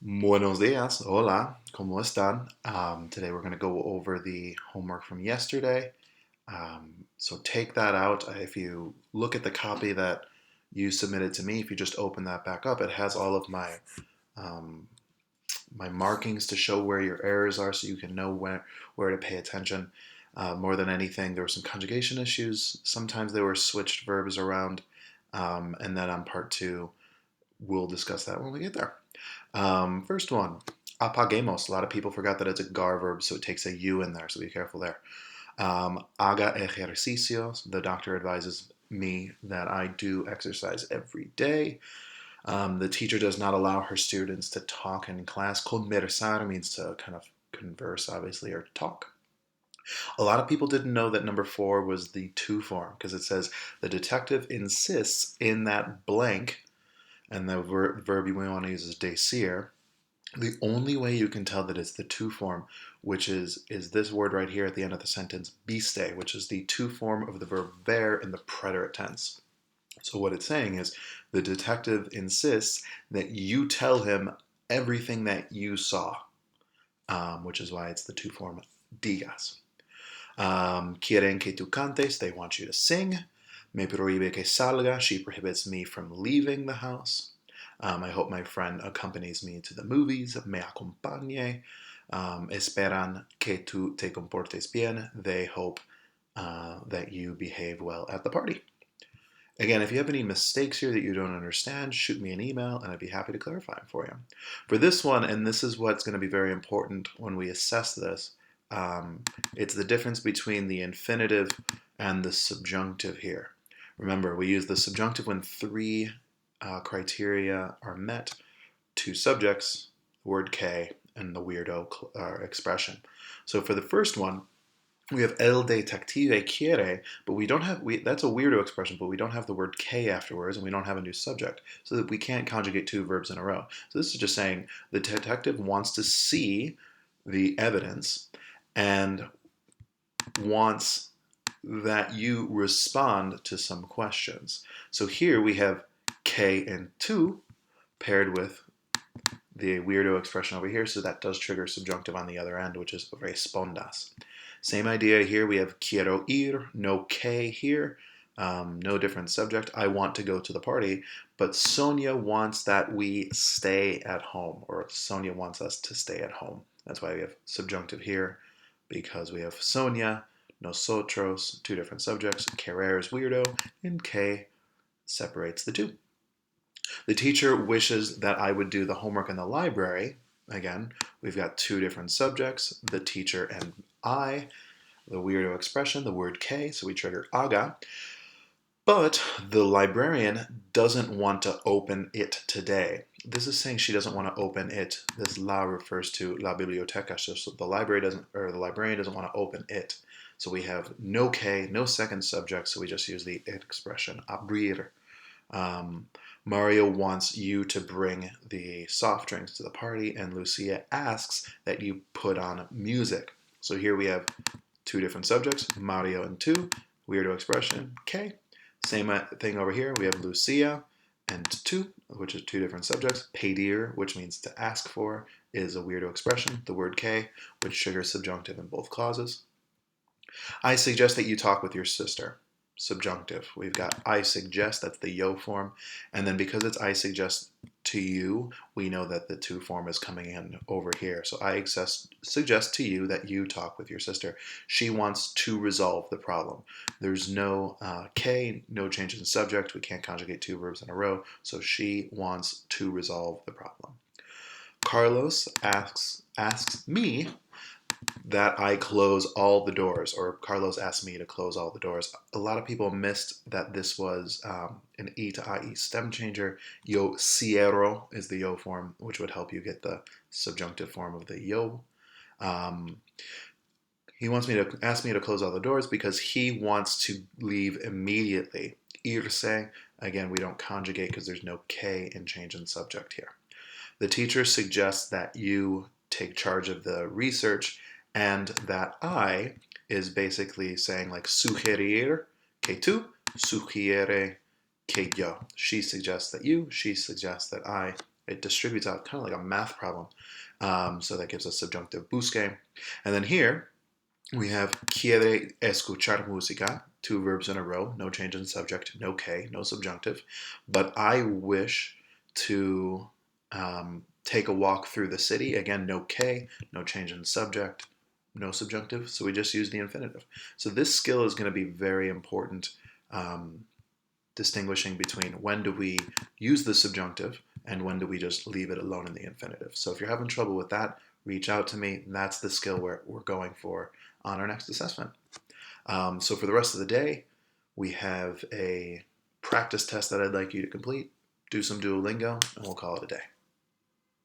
Buenos días, hola, ¿cómo están? Today we're going to go over the homework from yesterday. So take that out. If you look at the copy that you submitted to me, if you just open that back up, it has all of um, my markings to show where your errors are, so you can know where to pay attention. More than anything, there were some conjugation issues. Sometimes they were switched verbs around, and then on part two, we'll discuss that when we get there. First one, apaguemos. A lot of people forgot that it's a gar verb, so it takes a U in there, so be careful there. Haga ejercicios. The doctor advises me that I do exercise every day. The teacher does not allow her students to talk in class. Conversar means to kind of converse, obviously, or talk. A lot of people didn't know that number four was the to form because it says the detective insists in that blank, and the verb you want to use is decir. The only way you can tell that it's the to form, which is this word right here at the end of the sentence, viste, which is the to form of the verb ver in the preterite tense. So what it's saying is the detective insists that you tell him everything that you saw, which is why it's the to form digas. Quieren que tú cantes, they want you to sing. Me prohíbe que salga, she prohibits me from leaving the house. I hope my friend accompanies me to the movies. Me acompañe. Esperan que tú te comportes bien. They hope that you behave well at the party. Again, if you have any mistakes here that you don't understand, shoot me an email and I'd be happy to clarify them for you. For this one, and this is what's going to be very important when we assess this, it's the difference between the infinitive and the subjunctive here. Remember, we use the subjunctive when three criteria are met: two subjects, word K, and the weirdo expression. So for the first one, we have el detective quiere, but we don't have, that's a weirdo expression, but we don't have the word K afterwards, and we don't have a new subject, so that we can't conjugate two verbs in a row. So this is just saying the detective wants to see the evidence and wants that you respond to some questions. So here we have K and tu paired with the weirdo expression over here, so that does trigger subjunctive on the other end, which is respondas. Same idea here, we have quiero ir, no K here, no different subject. I want to go to the party, but Sonia wants that we stay at home, or Sonia wants us to stay at home. That's why we have subjunctive here, because we have Sonia, nosotros, two different subjects. Querer is weirdo, and K separates the two. The teacher wishes that I would do the homework in the library. Again, we've got two different subjects, the teacher and I, the weirdo expression, the word K, so we trigger haga. But the librarian doesn't want to open it today. This is saying she doesn't want to open it. This la refers to la biblioteca, so the librarian doesn't want to open it. So we have no K, no second subject, so we just use the it expression, abrir. Mario wants you to bring the soft drinks to the party, and Lucia asks that you put on music. So here we have two different subjects, Mario and tu, weirdo expression, K. Same thing over here, we have Lucia and tu, which is two different subjects. Pedir, which means to ask for, is a weirdo expression, the word K, which triggers subjunctive in both clauses. I suggest that you talk with your sister. Subjunctive. We've got I suggest, that's the yo form, and then because it's I suggest to you, we know that the to form is coming in over here. So I suggest to you that you talk with your sister. She wants to resolve the problem. There's no K, no change in subject. We can't conjugate two verbs in a row, so she wants to resolve the problem. Carlos asks me that I close all the doors, or Carlos asked me to close all the doors. A lot of people missed that this was an E to IE stem changer. Yo cierro is the yo form, which would help you get the subjunctive form of the yo. He wants me to ask me to close all the doors because he wants to leave immediately. Irse, again, we don't conjugate because there's no K in change in subject here. The teacher suggests that you take charge of the research, and that I is basically saying like sugerir que tú, sugiere que yo. She suggests that you, she suggests that I, It distributes out kind of like a math problem. So that gives us subjunctive busque. And then here we have quiere escuchar música, two verbs in a row, no change in subject, no que, no subjunctive. But I wish to take a walk through the city. Again, no que, no change in subject, no subjunctive. So we just use the infinitive. So this skill is going to be very important, distinguishing between when do we use the subjunctive and when do we just leave it alone in the infinitive. So if you're having trouble with that, reach out to me. That's the skill we're going for on our next assessment. So for the rest of the day, we have a practice test that I'd like you to complete. Do some Duolingo, and we'll call it a day.